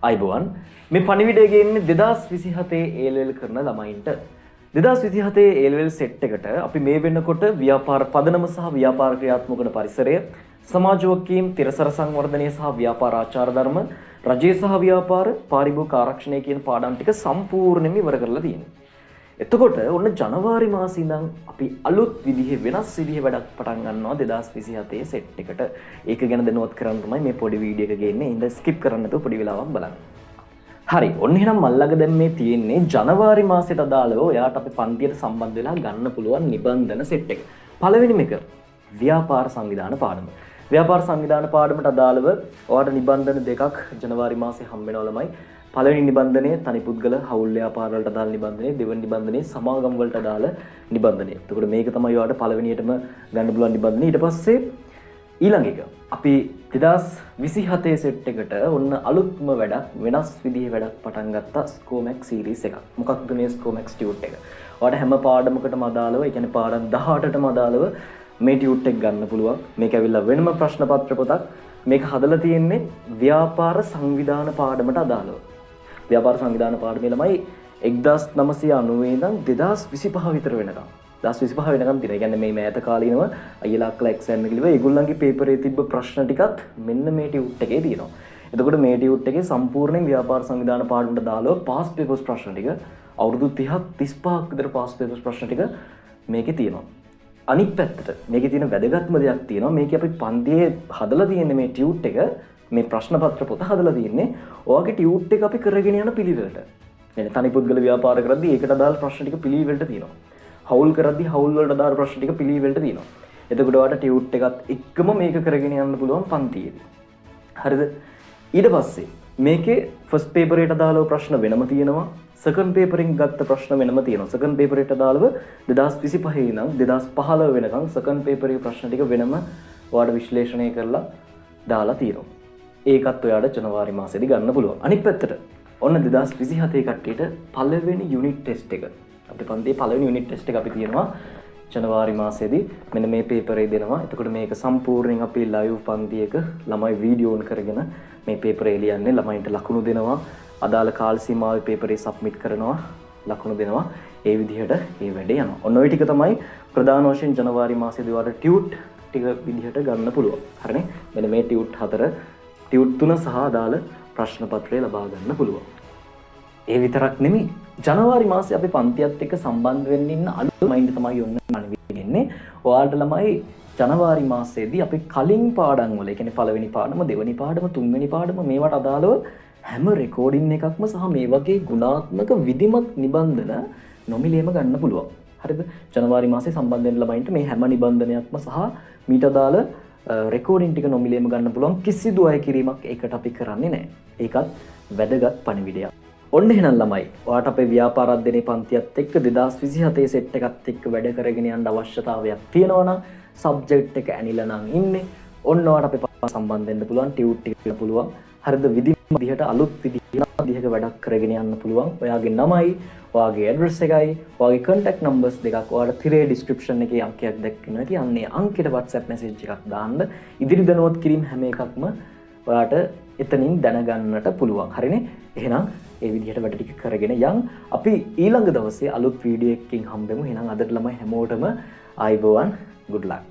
අයිබෝවන් මේ පණිවිඩය ගේන්නේ 2027 A level කරන ළමයින්ට 2027 A level set එකට අපි මේ වෙනකොට ව්‍යාපාර පදනම සහ ව්‍යාපාර ක්‍රියාත්මක වන පරිසරය සමාජෝක්කීම් තිරසර සංවර්ධනය සහ ව්‍යාපාර ආචාර ධර්ම රජය සහ ව්‍යාපාර පාරිභෝගික ආරක්ෂණය කියන පාඩම් ටික සම්පූර්ණයෙන්ම ඉවර කරලා තියෙනවා. එතකොට ඔන්න ජනවාරි මාසේ ඉඳන් අපි අලුත් විදිහේ වෙනස් විදිහේ වැඩක් පටන් ගන්නවා 2027 සෙට් එකට. ඒක ගැන දැනුවත් කරන්න තමයි මේ පොඩි වීඩියෝ එක ගේන්නේ. ඉතින් ස්කිප් කරන්න නැතුව පොඩි වෙලාවක් බලන්න. හරි. ඔන්න එහෙනම් මල්ලග දැන් මේ තියෙන්නේ ජනවාරි මාසයට අදාළව ඔයාට අපි පන්තියට සම්බන්ධ වෙලා ගන්න පුළුවන් නිබන්ධන සෙට් එක. පළවෙනිම එක ව්‍යාපාර සංවිධාන පාඩම. ව්‍යාපාර සංවිධාන පාඩමට අදාළව ඔයාට නිබන්ධන දෙකක් ජනවාරි මාසේ හම්බ වෙනවා ළමයි. පළවෙනි නිබන්ධනය තනි පුද්ගල හවුල් ව්‍යාපාර වලට අදාළ නිබන්ධනය, දෙවෙනි නිබන්ධනය සමාගම් වලට අදාළ නිබන්ධනය. එතකොට මේක තමයි ඔයාලට පළවෙනියටම ගන්න පුළුවන් නිබන්ධනය. ඊට පස්සේ ඊළඟ එක අපි 2027 සෙට් එකට ඔන්න අලුත්ම වැඩක් වෙනස් විදිහේ වැඩක් පටන් ගත්තා ස්කෝමැක් සීරීස් එකක්. මොකක්ද මේ ස්කෝමැක් ටියුට් එක? ඔයාලට හැම පාඩමකටම අදාළව, ඒ කියන්නේ පාඩම් 18ටම අදාළව මේ ටියුට් එක ගන්න පුළුවන්. මේක ඇවිල්ලා වෙනම ප්‍රශ්න පත්‍ර පොතක්. මේක හදලා තියෙන්නේ ව්‍යාපාර සංවිධාන පාඩමට අදාළව. ව්‍යාපාර සංවිධාන පාඩමේ ළමයි 1990 ඉඳන් 2025 විතර වෙනකම් 2025 වෙනකම් තියෙනවා. ඒ කියන්නේ මේ මෑත කාලීනව අයියලා අක්කලා එක්සෑම් එක ලිව්වා. ඒගොල්ලන්ගේ පේපරේ තිබ්බ ප්‍රශ්න ටිකත් මෙන්න මේ ටියුට් එකේ තියෙනවා. එතකොට මේ ටියුට් එකේ සම්පූර්ණයෙන් ව්‍යාපාර සංවිධාන පාඩමට දාලා පාස් පේපර්ස් ප්‍රශ්න ටික අවුරුදු 30ක් 35ක් විතර පාස් පේපර්ස් ප්‍රශ්න ටික මේකේ තියෙනවා. අනිත් පැත්තට මේකේ තියෙන වැදගත්ම දෙයක් තියෙනවා. මේකේ අපි පන්තියේ හදලා තියෙන්නේ මේ ටියුට් එක මේ ප්‍රශ්න පත්‍ර පොත හදලා තියෙන්නේ ඔයාගේ ටියුට් එක අපි කරගෙන යන පිළිවෙලට. يعني තනි පුද්ගල ව්‍යාපාර කරද්දී ඒකට අදාළ ප්‍රශ්න ටික පිළිවෙලට තියෙනවා. හවුල් කරද්දී හවුල් වලට අදාළ ප්‍රශ්න ටික පිළිවෙලට තියෙනවා. එතකොට ඔයාලට ටියුට් එකත් එක්කම මේක කරගෙන යන්න පුළුවන් පන්තියේදී. හරිද? ඊට පස්සේ මේකේ ෆස්ට් පේපරේට අදාළව ප්‍රශ්න වෙනම තියෙනවා. සෙකන්ඩ් පේපරෙන් ගත්ත ප්‍රශ්න වෙනම තියෙනවා. සෙකන්ඩ් පේපරේට අදාළව 2025 ඉඳන් 2015 වෙනකන් සෙකන්ඩ් පේපරේ ප්‍රශ්න ටික වෙනම ඔයාලට විශ්ලේෂණය කරලා දාලා තියෙනවා. ඒකත් ඔයාලට ජනවාරි මාසෙදි ගන්න පුළුවන්. අනිත් පැත්තට ඔන්න 2027 කට්ටියට පළවෙනි යුනිට් ටෙස්ට් එක. අපේ පන්තියේ පළවෙනි යුනිට් ටෙස්ට් එක අපි තියෙනවා ජනවාරි මාසෙදි. මෙන්න මේ පේපරේ දෙනවා. එතකොට මේක සම්පූර්ණයෙන් අපි ලයිව් පන්තියක ළමයි වීඩියෝ ඔන් කරගෙන මේ පේපරේ ලියන්නේ. ළමයින්ට ලකුණු දෙනවා. අදාළ කාල සීමාවේ පේපරේ සබ්මිට් කරනවා. ලකුණු දෙනවා. ඒ විදිහට මේ වැඩේ යනවා. ඔන්න ඔය ටික තමයි ප්‍රධාන වශයෙන් ජනවාරි මාසෙදි ඔයාලට ටියුට් ටික විදිහට ගන්න පුළුවන්. හරිනේ? මෙන්න මේ ටියුට් 4 ටියුට් 3 සහ අදාළ ප්‍රශ්න පත්‍රය ලබා ගන්න පුළුවන්. ඒ විතරක් නෙමෙයි ජනවාරි මාසේ අපි පන්තියත් එක්ක සම්බන්ධ වෙන්න ඉන්න අලුත් ළමයින්ට තමයි යොන්න වෙන්නේ. ඔයාලට ළමයි ජනවාරි මාසයේදී අපි කලින් පාඩම් වල, ඒ කියන්නේ පළවෙනි පාඩම, දෙවෙනි පාඩම, තුන්වෙනි පාඩම මේවට අදාළව හැම රෙකෝඩින් එකක්ම සහ මේ වගේ ගුණාත්මක විධිමත් නිබන්ධන නොමිලේම ගන්න පුළුවන්. හරිද? ජනවාරි මාසේ සම්බන්ධ වෙන ළමයින්ට මේ හැම නිබන්ධනයක්ම සහ මීට අදාළ රෙකෝඩින් ටික නොමිලේම ගන්න පුළුවන්. කිසිදු අය කිරීමක් ඒකට අපි කරන්නේ නැහැ. ඒකත් වැදගත් පණිවිඩයක්. ඔන්න එහෙනම් ළමයි, ඔයාට අපේ ව්‍යාපාර අධ්‍යයනයේ පන්තියත් එක්ක 2027 සෙට් එකත් එක්ක වැඩ කරගෙන යන්න අවශ්‍යතාවයක් තියෙනවා නම්, සබ්ජෙක්ට් එක ඇනිලා නම් ඉන්නේ, ඔන්න ඔයාට අපේ සම්බන්ධ වෙන්න පුළුවන්. ටියුට් ටික පුළුවන්. හරිද? විදිහට අලුත් විදිහක වැඩක් කරගෙන යන්න පුළුවන්. ඔයාගේ නමයි, ඔයාගේ ඇඩ්‍රස් එකයි, ඔයාගේ contact numbers දෙකක් ඔයාලට තිරේ description එකේ අංකයක් දැක්වෙනවා. ඇති අන්නේ අංකෙට WhatsApp message එකක් දාන්න. ඉදිරි දැනුවත් කිරීම හැම එකක්ම ඔයාට එතනින් දැනගන්නට පුළුවන්. හරිනේ? එහෙනම් ඒ විදිහට වැඩ ටික කරගෙන යන්. අපි ඊළඟ දවසේ අලුත් වීඩියෝ එකකින් හම්බෙමු. එහෙනම් අදට ළමයි හැමෝටම ආයිබෝවන්. good luck.